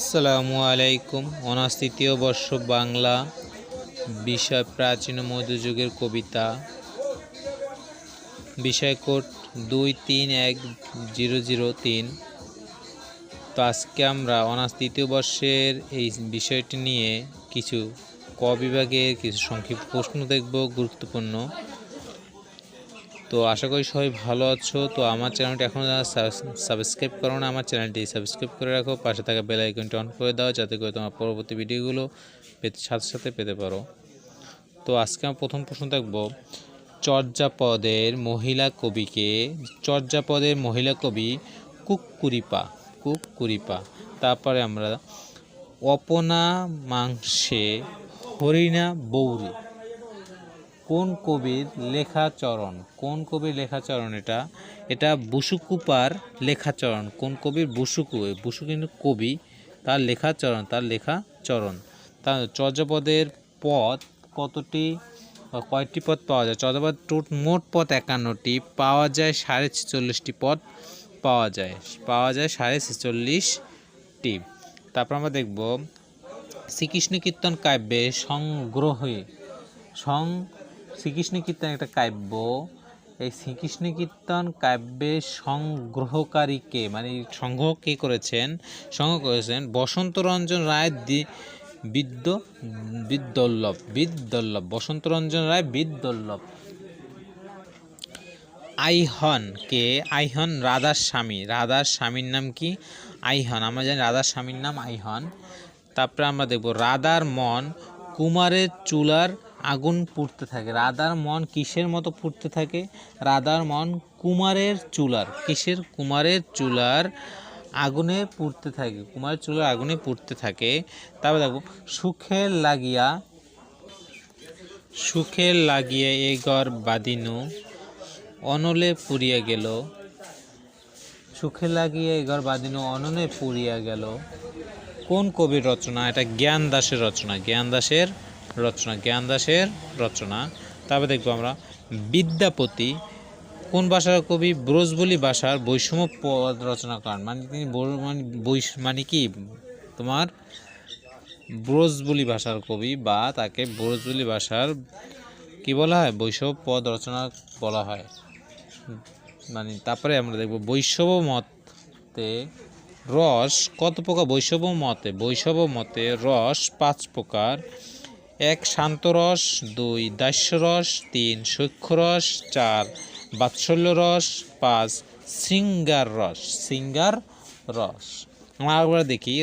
আসসালামু আলাইকুম। অনার্স তৃতীয় বর্ষ বাংলা বিষয় প্রাচীন ও মধ্যযুগের কবিতা। বিষয় কোড 231003। তো আজকে আমরা অনার্স তৃতীয় বর্ষের এই বিষয়টি নিয়ে কিছু ক বিভাগের কিছু সংক্ষিপ্ত প্রশ্ন দেখব, গুরুত্বপূর্ণ। তো আশা করি সবাই ভালো আছো। তো আমার চ্যানেলটি এখন সাবস্ক্রাইব করো না, আমার চ্যানেলটি সাবস্ক্রাইব করে রাখো, পাশে থাকা বেল আইকনটি অন করে দাও, যাতে করে তোমার পরবর্তী ভিডিওগুলো সাথে সাথে পেতে পারো। তো আজকে আমি প্রথম প্রশ্ন দেখব, চর্যাপদের মহিলা কবি কুক্কুরিপা। তারপরে আমরা অপনা মাংসে হরিণা বৌরি। কোন কবির লেখাচরণ? এটা বুসুকুপার লেখাচরণ। কোন কবির? বুসু কিন্তু কবি, তার লেখাচরণ। তার চর্যাপদের পদ কয়টি পদ পাওয়া যায়? চর্যাপদ মোট পদ 51টি, পাওয়া যায় 46.5টি পদ পাওয়া যায় 46.5টি। তারপর আমরা দেখব শ্রীকৃষ্ণ কীর্তন কাব্যে শ্রীকৃষ্ণ কীর্তন একটা কাব্য। এই শ্রীকৃষ্ণ কীর্তন কাব্যের সংগ্রহকারী কে, মানে সংগ্রহ করেছেন বসন্তরঞ্জন রায় বিদ্যল্লভ। বসন্তরঞ্জন রায় বিদ্যল্লভ। আইহন রাধার স্বামীর নাম কি? আইহন। আমরা জানি রাধার স্বামীর নাম আইহন। তারপরে আমরা দেখব রাধার মন কুমারের চুলার আগুন পুড়তে থাকে। রাধার মন কিসের মতো পুড়তে থাকে? রাধার মন কুমারের চুলার আগুনে পুড়তে থাকে। তারপর দেখব সুখের লাগিয়া এ ঘর বাঁধিনু অনলে পুড়িয়া গেল। সুখে লাগিয়ে এ ঘর বাঁধিনু অনলে পুড়িয়া গেল। কোন কবির রচনা? এটা জ্ঞান দাসের রচনা। তারপর দেখবো আমরা বিদ্যাপতি কোন ভাষার কবি? ব্রজবুলি ভাষার বৈষম্য পদ রচনা করেন। মানে তিনি তোমার ব্রজবুলি ভাষার কবি, বা তাকে ব্রজবুলি ভাষার কি বলা হয়? বৈষম্য পদ রচনা বলা হয়। তারপরে আমরা দেখব বৈষম্য মতে রস কত প্রকার? বৈষম্য মতে রস 5 প্রকার। 1 শান্তরস, 2 দাস্যরস, 3 সূক্ষ্মরস, 4 বাৎসল্য রস, 5 শৃঙ্গার রস। আমরা দেখি